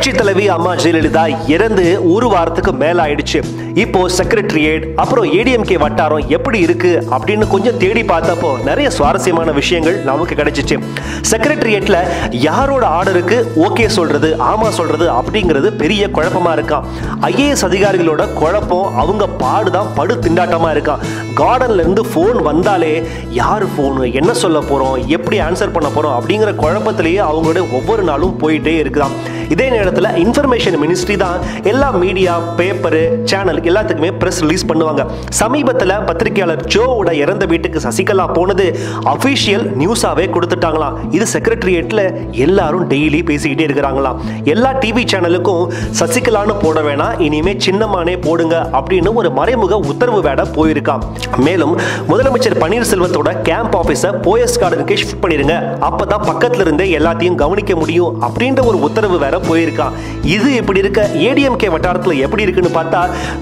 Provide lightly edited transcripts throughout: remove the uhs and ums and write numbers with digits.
புரட்சி தலைவி அம்மா ஜெயலலிதா இறந்து ஒரு வாரத்துக்கு மேல ஆயிடுச்சு. இப்போ செக்ரட்டரியேட் அப்புறம் ஏடிஎம்கே வட்டாரம் எப்படி இருக்கு அப்படின்னு கொஞ்சம் தேடி பார்த்தப்போ நிறைய சுவாரஸ்யமான விஷயங்கள் நமக்கு கிடைச்சிச்சு. செக்ரட்டரியேட்ல யாரோட ஆர்டருக்கு ஓகே சொல்றது ஆமா சொல்றது அப்படிங்கிறது பெரிய குழப்பமா இருக்கான். ஐஏஎஸ் அதிகாரிகளோட குழப்பம் அவங்க பாடுதான் படு திண்டாட்டமா இருக்கான். கார்டன்ல இருந்து போன் வந்தாலே யாரு போன், என்ன சொல்ல போறோம், எப்படி ஆன்சர் பண்ண போறோம் அப்படிங்கிற குழப்பத்திலேயே அவங்களோட ஒவ்வொரு நாளும் போயிட்டே இருக்கலாம். இதே நேரத்தில் இன்ஃபர்மேஷன் மினிஸ்ட்ரி தான் எல்லா மீடியா, பேப்பரு, சேனல் எல்லாத்துக்குமே பிரஸ் ரிலீஸ் பண்ணுவாங்க. சமீபத்தில் பத்திரிகையாளர் ஜோவோட இறந்த வீட்டுக்கு சசிகலா போனது அபிஷியல் நியூஸாவே கொடுத்துட்டாங்களாம். இது செக்ரட்டரியேட்ல எல்லாரும் டெய்லி பேசிக்கிட்டே இருக்கிறாங்களாம். எல்லா டிவி சேனலுக்கும் சசிகலான்னு போட வேணாம், இனிமே சின்னமானே போடுங்க அப்படின்னு ஒரு மறைமுக உத்தரவு வேட போயிருக்காம். மேலும் முதலமைச்சர் பன்னீர்செல்வத்தோட கேம்ப் ஆபீஸை போயஸ் கார்டனுக்கு ஷிஃப்ட் பண்ணிருங்க, அப்பதான் பக்கத்துல இருந்தே எல்லாத்தையும் கவனிக்க முடியும் அப்படின்ற ஒரு உத்தரவு வேற போயிருக்கான். இது இப்படி இருக்க ஏடிஎம்கே வட்டாரத்தில் எப்படி இருக்குன்னு பார்த்தா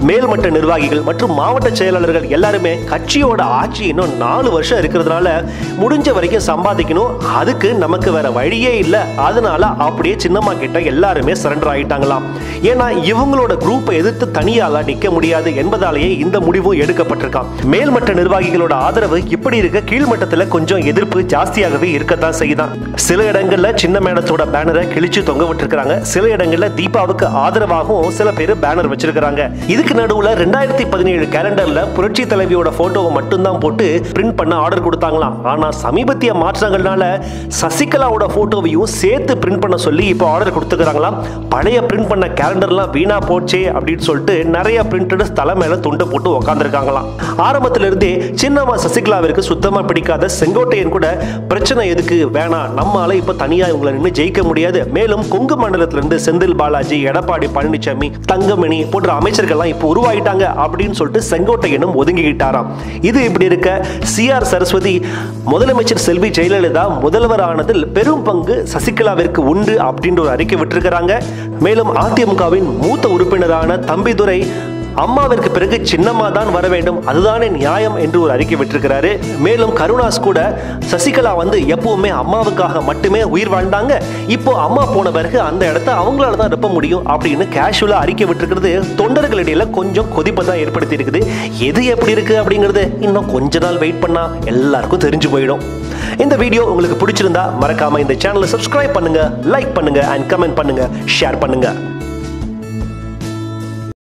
மேல்மட்ட நிர்வாகிகள் மற்றும் மாவட்ட செயலாளர்கள் எல்லாருமே கட்சியோட ஆட்சி இன்னும் 4 வருஷம் இருக்கிறதுனால முடிஞ்ச வரைக்கும் சம்பாதிக்கணும், அதுக்கு நமக்கு வேற வழியே இல்லை, அதனால அப்படியே சின்னம்மா கிட்ட எல்லாருமே சரண்டர் ஆகிட்டாங்களாம். ஏன்னா இவங்களோட குரூப்பை எதிர்த்து தனியால நிற்க முடியாது என்பதாலேயே இந்த முடிவும் எடுக்கப்பட்டிருக்கான். மேல்மட்ட நிர்வாகிகளோட ஆதரவு இப்படி இருக்க கீழ்மட்டத்தில் கொஞ்சம் எதிர்ப்பு ஜாஸ்தியாகவே இருக்கத்தான் செய்யுதான். சில இடங்கள்ல சின்ன மேடத்தோட பேனரை கிழிச்சு தொங்க விட்டுருக்காங்க. சில இடங்கள்ல தீபாவுக்கு ஆதரவாகவும் சில பேர் பேனர் வச்சிருக்காங்க. இதுக்கு நடுவுல 2017 கேலண்டர்ல புரட்சி தலைவியோட போட்டோவை மட்டும்தான் போட்டு பிரிண்ட் பண்ண ஆர்டர் கொடுத்தாங்களாம். ஆனா சமீபத்திய மாற்றங்கள்னால சசிகலாவோட போட்டோவையும் சேர்த்து பிரிண்ட் பண்ண சொல்லி இப்போ ஆர்டர் கொடுத்துக்கிறாங்களாம். பழைய பிரிண்ட் பண்ண கேலண்டர்லாம் வீணா போச்சே அப்படின்னு சொல்லிட்டு நிறைய பிரிண்டர்ஸ் தலை மேல துண்டை போட்டு உட்காந்துருக்காங்களாம். ஆரம்பத்துல இருந்தே சின்னம்மா சசிகலாவிற்கு சுத்தமா பிடிக்காத செங்கோட்டையன் கூட பிரச்சனை எதுக்கு வேணாம், நம்மால இப்ப தனியா இவங்களை நின்று ஜெயிக்க முடியாது, மேலும் கொங்கு மண்டலத்திலிருந்து செந்தில் பாலாஜி, எடப்பாடி பழனிசாமி, தங்கமணி போன்ற அமைச்சர்கள்லாம் இப்போ உருவாயிட்டாங்க அப்படின்னு சொல்லிட்டு செங்கோட்டையனும் ஒதுங்கிட்டாராம். இது இப்படி இருக்க CR சரஸ்வதி முதலமைச்சர் செல்வி ஜெயலலிதா முதல்வரானதில் பெரும் பங்கு சசிகலாவிற்கு உண்டு அப்படின்ற ஒரு அறிக்கை விட்டிருக்கிறாங்க. மேலும் அதிமுகவின் மூத்த உறுப்பினரான தம்பிதுரை அம்மாவிற்கு பிறகு சின்னம்மா தான் வர வேண்டும், அதுதானே நியாயம் என்று ஒரு அறிக்கை விட்டிருக்கிறாரு. மேலும் கருணாஸ் கூட சசிகலா எப்பவுமே அம்மாவுக்காக மட்டுமே உயிர் வாழ்ந்தாங்க, இப்போ அம்மா போன பிறகு அந்த இடத்த அவங்களால தான் நிரப்ப முடியும் அப்படின்னு கேஷுவலா அறிக்கை விட்டிருக்கிறது தொண்டர்களிடையில கொஞ்சம் கொதிப்பை தான் ஏற்படுத்தி இருக்குது. எது எப்படி இருக்கு அப்படிங்கிறது இன்னும் கொஞ்ச நாள் வெயிட் பண்ணா எல்லாருக்கும் தெரிஞ்சு போயிடும். இந்த வீடியோ உங்களுக்கு பிடிச்சிருந்தா மறக்காம இந்த சேனலை சப்ஸ்கிரைப் பண்ணுங்க, லைக் பண்ணுங்க அண்ட் கமெண்ட் பண்ணுங்க, ஷேர் பண்ணுங்க.